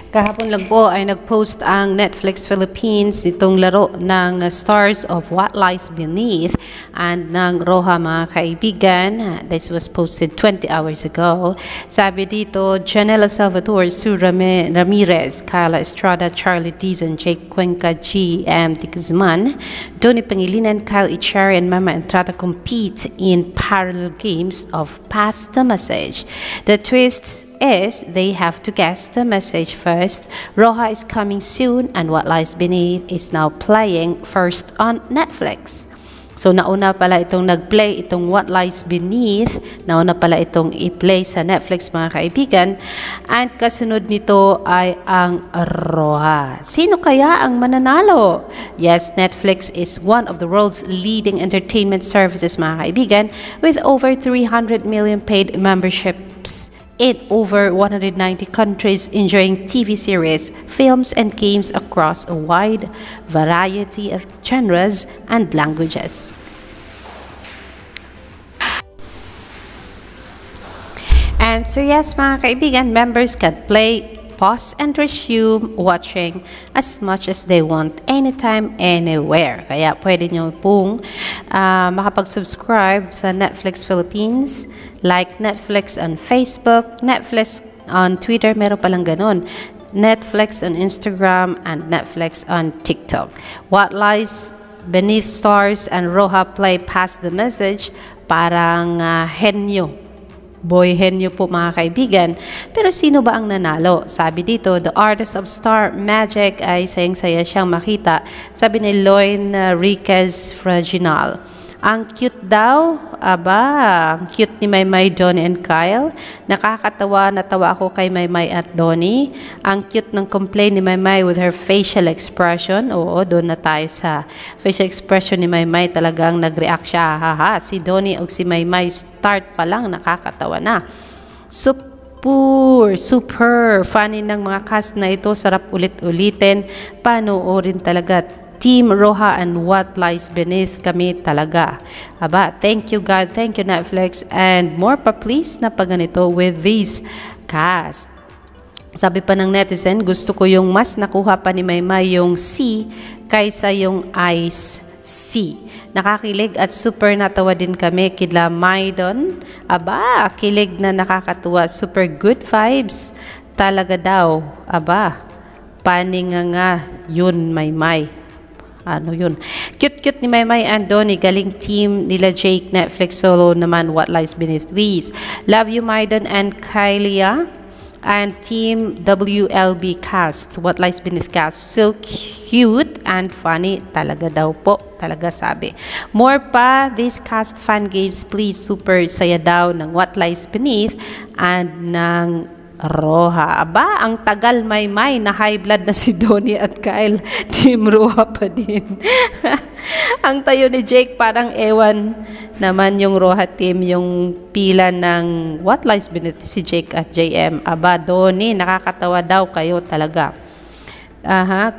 Kahapon lang po ay nag-post ang Netflix Philippines nitong laro ng Stars of What Lies Beneath and ng Roja, mga kaibigan. This was posted 20 hours ago. Sabi dito, Janela Salvador, Sue Ramirez, Kyla Estrada, Charlie Dizon, Jake Cuenca, G.M. De Guzman, Donnie Pangilinan, Kyle Echari, and Mama Entrada compete in parallel games of Pass the Message. The twist is they have to guess the message first. Roja is coming soon and What Lies Beneath is now playing first on Netflix. So nauna pala itong nag-play itong What Lies Beneath, nauna pala itong i-play sa Netflix, mga kaibigan, and kasunod nito ay ang Roja. Sino kaya ang mananalo? Yes, Netflix is one of the world's leading entertainment services, mga kaibigan, with over 300 million paid memberships in over 190 countries, enjoying TV series, films, and games across a wide variety of genres and languages. And so yes, mga kaibigan, members can play, pause, and resume watching as much as they want, anytime, anywhere. Kaya pwede nyo pong makapag-subscribe sa Netflix Philippines, like Netflix on Facebook, Netflix on Twitter, meron palang ganon, Netflix on Instagram, and Netflix on TikTok. What Lies Beneath, Stars, and Roja play Pass the Message, parang henyo. Boy henyo po, mga kaibigan. Pero sino ba ang nanalo? Sabi dito, the artist of Star Magic ay sayang-saya siyang makita. Sabi ni Loin Riquez Fraginal. Ang cute daw, ang cute ni Maymay, Donnie, and Kyle. Nakakatawa, natawa ako kay Maymay at Donnie. Ang cute ng complaint ni Maymay with her facial expression. Oo, doon na tayo sa facial expression ni Maymay. Talagang nag-react siya. Haha, si Donnie o si Maymay, start pa lang, nakakatawa na. Super funny ng mga cast na ito. Sarap ulit-ulitin. Panoorin talaga. Team Roja and What Lies Beneath kami talaga. Aba, thank you God, thank you Netflix, and more pa please na paganito with these cast. Sabi pa ng netizen, gusto ko yung mas nakuha pa ni Maymay yung C kaysa yung Ice C. Nakakilig at super natawa din kami kila Maydon. Aba, kilig na nakakatuwa, super good vibes talaga daw. Aba, paninga nga yun, Maymay. Ano yun? Cute ni Maymay and Donnie. Galing team nila Jake. Netflix solo naman What Lies Beneath, please. Love you, Maiden and Kylia. And team WLB cast. What Lies Beneath cast. So cute and funny. Talaga daw po. Talaga sabi. More pa, this cast fan games, please. Super saya daw ng What Lies Beneath and ng Roja. Aba, ang tagal, Maymay, na high blood na si Donnie at Kyle. Team Roja pa din. Ang tayo ni Jake, parang ewan naman yung Roja team, yung pila ng What Lies Beneath si Jake at JM. Aba, Donnie, nakakatawa daw kayo talaga.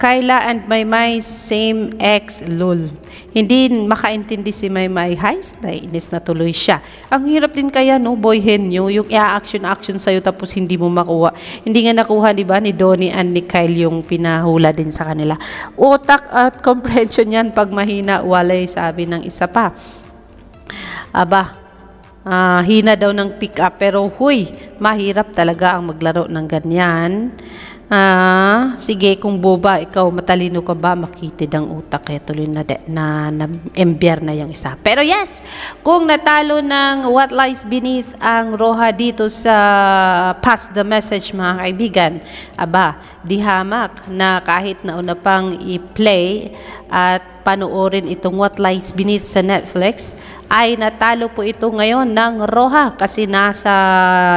Kyla and Maymay, same ex, lol. Hindi makaintindi si Maymay. Nainis na tuloy siya. Ang hirap din kaya, no, boy henyo, yung i-action sa'yo tapos hindi mo makuha. Hindi nga nakuha, di ba, ni Donnie and ni Kyle yung pinahula din sa kanila. Utak at comprehension yan pag mahina, walay, sabi ng isa pa. Aba, hina daw ng pick up, pero huy, mahirap talaga ang maglaro ng ganyan. Sige, kung boba, ikaw matalino ka ba, makitid ang utak, kaya tuloy na embier na yung isa. Pero yes, kung natalo ng What Lies Beneath ang Roja dito sa Pass the Message, mga kaibigan, aba, di hamak na kahit nauna pang i-play at panoorin itong What Lies Beneath sa Netflix, ay natalo po ito ngayon ng Roja kasi nasa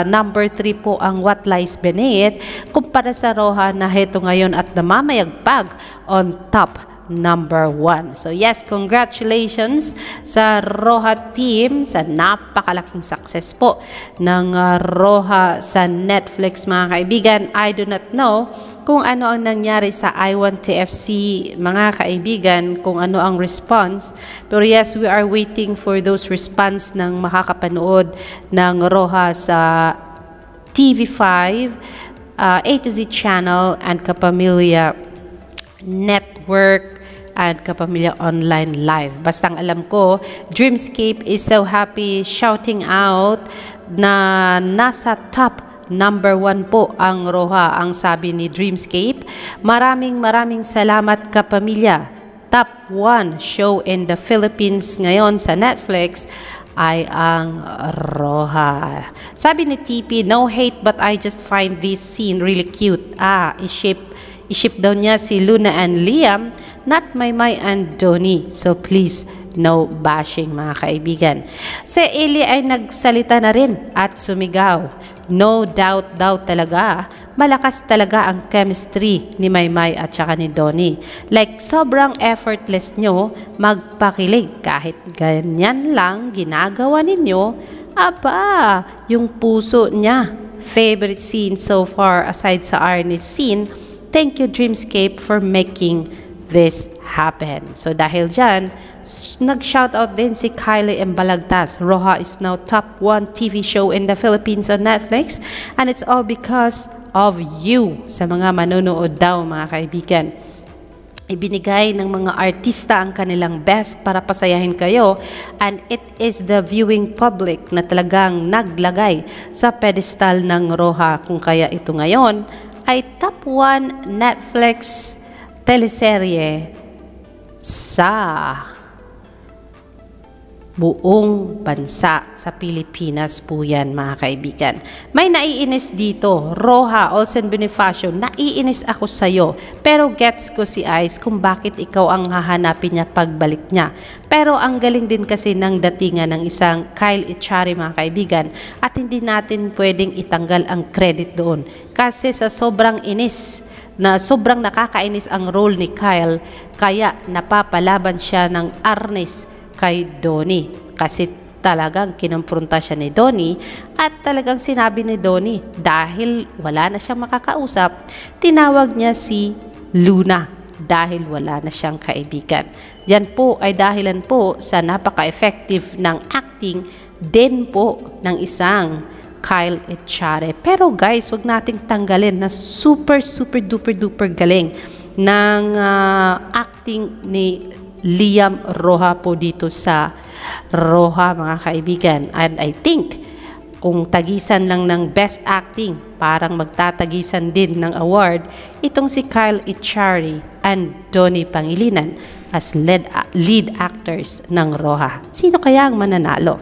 number 3 po ang What Lies Beneath kumpara sa Roja na heto ngayon at namamayagpag on top number 1. So yes, congratulations sa Roja team sa napakalaking success po ng Roja sa Netflix, mga kaibigan. I do not know kung ano ang nangyari sa I1TFC, mga kaibigan, kung ano ang response. Pero yes, we are waiting for those response ng makakapanood ng Roja sa TV5 A to Z Channel and Kapamilya Network and Kapamilya Online Live. Bastang alam ko, Dreamscape is so happy shouting out na nasa top number 1 po ang Roha, ang sabi ni Dreamscape. Maraming salamat Kapamilya. Top 1 show in the Philippines ngayon sa Netflix ay ang Roha. Sabi ni TP, no hate but I just find this scene really cute. I-ship daw niya si Luna and Liam, not Maymay and Donnie. So please, no bashing mga kaibigan. Si Eli ay nagsalita na rin at sumigaw. No doubt daw talaga, malakas talaga ang chemistry ni Maymay at saka ni Donnie. Like sobrang effortless nyo magpakilig kahit ganyan lang ginagawa ninyo. Aba, yung puso niya. Favorite scene so far aside sa Arnie's scene. Thank you Dreamscape for making this happen. So dahil dyan, nag-shoutout din si Kylie Embalagtas. Roha is now top 1 TV show in the Philippines on Netflix and it's all because of you. Sa mga manonood daw mga kaibigan. Ibinigay ng mga artista ang kanilang best para pasayahin kayo and it is the viewing public na talagang naglagay sa pedestal ng Roha kung kaya ito ngayon ay top 1 Netflix teleserye sa buong bansa sa Pilipinas po yan mga kaibigan. May naiinis dito, Roha, Olsen Bonifacio, naiinis ako sa'yo. Pero gets ko si Ice kung bakit ikaw ang hahanapin niya pagbalik niya. Pero ang galing din kasi ng datingan ng isang Kyle Echari mga kaibigan at hindi natin pwedeng itanggal ang credit doon. Kasi sa sobrang inis, na sobrang nakakainis ang role ni Kyle, kaya napapalaban siya ng Arnes kay Donnie kasi talagang kinompronta siya ni Donnie at talagang sinabi ni Donnie dahil wala na siyang makakausap, tinawag niya si Luna dahil wala na siyang kaibigan. Yan po ay dahilan po sa napaka-effective ng acting din po ng isang Kyle Echari. Pero guys, wag nating tanggalin na super duper galing ng acting ni Liam Roha po dito sa Roha mga kaibigan. And I think kung tagisan lang ng best acting, parang magtatagisan din ng award itong si Kyle Echari and Donnie Pangilinan as lead actors ng Roha. Sino kaya ang mananalo?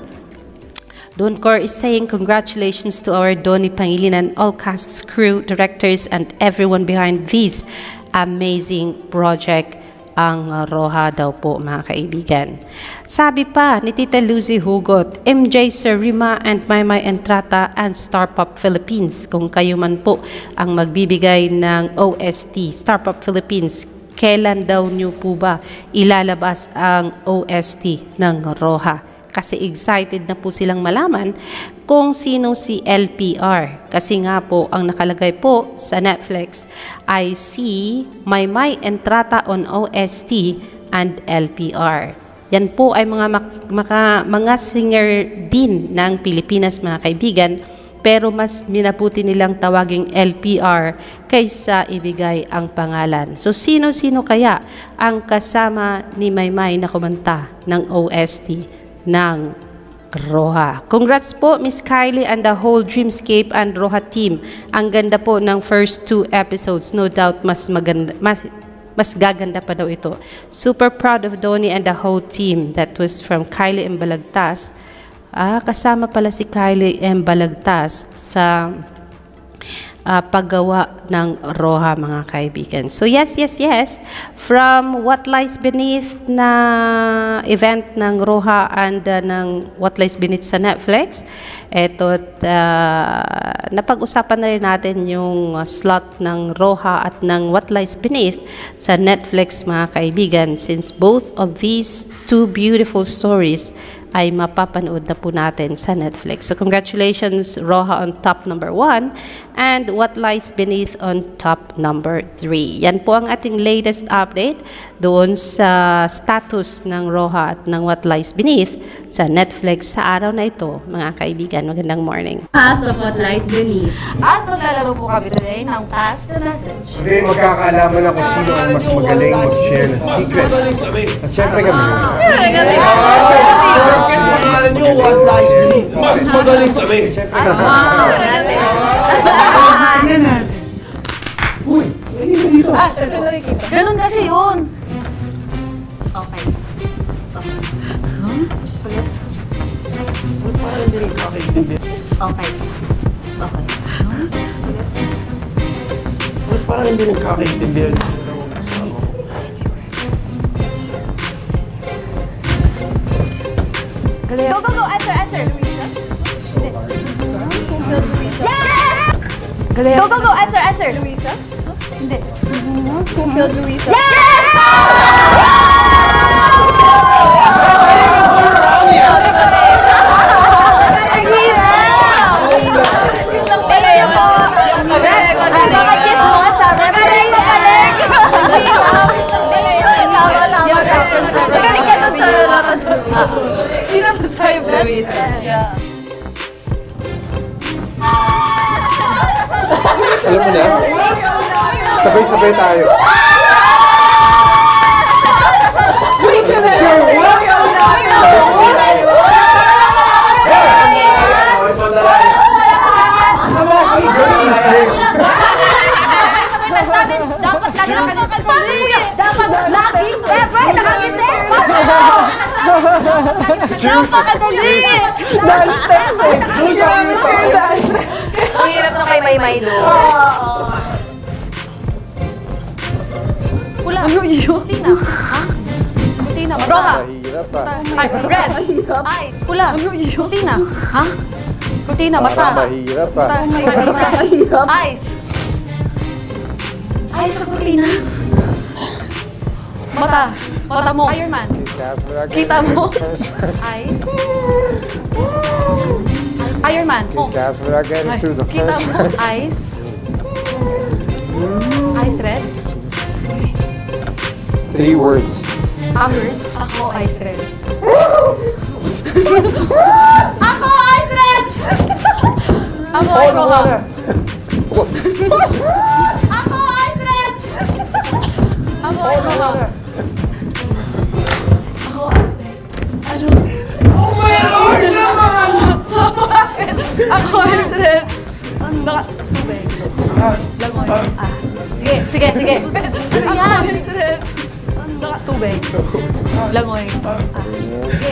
Doncor is saying congratulations to our Donnie Pangilinan, all casts, crew, directors, and everyone behind this amazing project. Ang Roha daw po mga kaibigan. Sabi pa ni Tita Lucy Hugot, MJ Sarima and Maymay Entrata and Star Pop Philippines. Kung kayo man po ang magbibigay ng OST, Star Pop Philippines, kailan daw niyo po ba ilalabas ang OST ng Roha? Kasi excited na po silang malaman kung sino si LPR. Kasi nga po, ang nakalagay po sa Netflix ay si Maymay Entrata on OST and LPR. Yan po ay mga singer din ng Pilipinas mga kaibigan, pero mas minabuti nilang tawaging LPR kaysa ibigay ang pangalan. So sino-sino kaya ang kasama ni Maymay na kumanta ng OST ng Roha? Congrats po Miss Kylie and the whole Dreamscape and Roha team. Ang ganda po ng first 2 episodes. No doubt mas gaganda pa daw ito. Super proud of Donnie and the whole team. That was from Kylie Embalagtas. Kasama pala si Kylie Embalagtas sa paggawa ng Roha mga kaibigan. So yes, from What Lies Beneath na event ng Roha and ng What Lies Beneath sa Netflix, eto napag-usapan na rin natin yung slot ng Roha at ng What Lies Beneath sa Netflix mga kaibigan, since both of these two beautiful stories ay mapapanood na po natin sa Netflix. So congratulations Roha on top number 1 and What Lies Beneath on top number 3. Yan po ang ating latest update doon sa status ng Roha at ng What Lies Beneath sa Netflix sa araw na ito, mga kaibigan. Magandang morning. Pass of What Lies Beneath. At maglalaro po kami today ng Pass the Message. Today, magkakaalaman na kung sino ang mas magaling mag-share ng secret. At syempre kami. Pangalan nyo, What Lies Beneath. Mas magaling kami. Syempre kami. Uy, hindi dito. Ganun kasi yun. Okay. Okay. Okay. Parang hindi nagkakaintindihan. Go, go, go. Answer. Luisa? Yes! Go, go, go. Answer. Luisa? Hindi. Who killed Luisa? Yes! Sino ba tayo, Luisa? Yeah. Alam mo na? Sabay-sabay tayo. Dapat lucky, ever, nakangiti. Napakadali. Ang hirap na kay Maymay do. Pula. Ano yun? Putina. Ha? Putina. Roha. Mahirap pa. Ay, red. Ay, pula. Ano yun? Putina. Ha? Putina, mata. Mahirap pa. Mahirap. Eyes. Eyes sa putina. Mata. Mata mo. Iron Man. Kita mo. Eyes. Iron Man. That's without getting through the Kita first mo. one. Eyes. Eyes red. 3 words. Awkward. Ako, eyes red. Ako, eyes red! Ako, ay roha. Ako, eyes red! Ako, ay roha. Oh my Lord naman! Ako, eyes red. Baka, tubig. Langoy. Sige. Ayan. Baka, tubig. Langoy.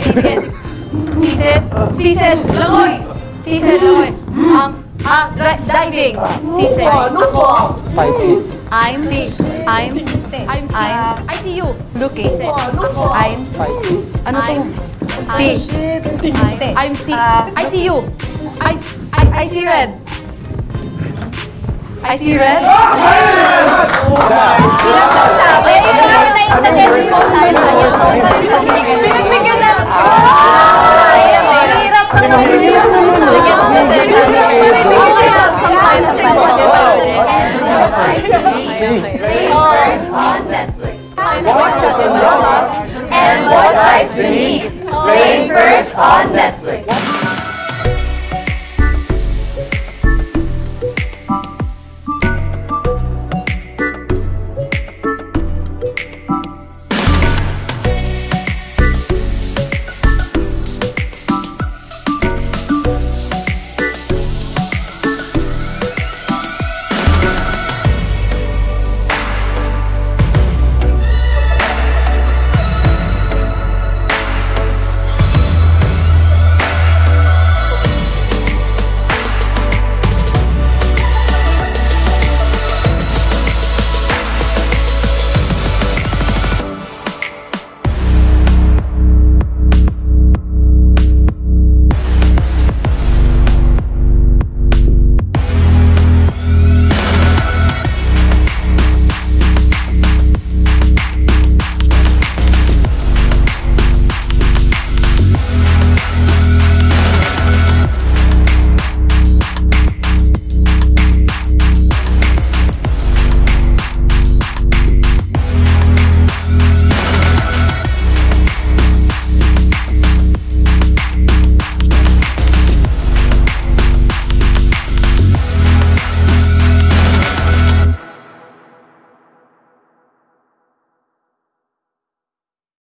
Sige. Sisid. Langoy. Diving. Sisid. Ako. Fight scene. I'm I see you. Looking. I'm Fight scene. ano to? I'm I see you. I see red. I see red. Bilang ko sabi. Naiintindihan ko sabi. Bigyan na. Hirap on Netflix. Watch us in Roha and What Lies Beneath. Playing first on Netflix.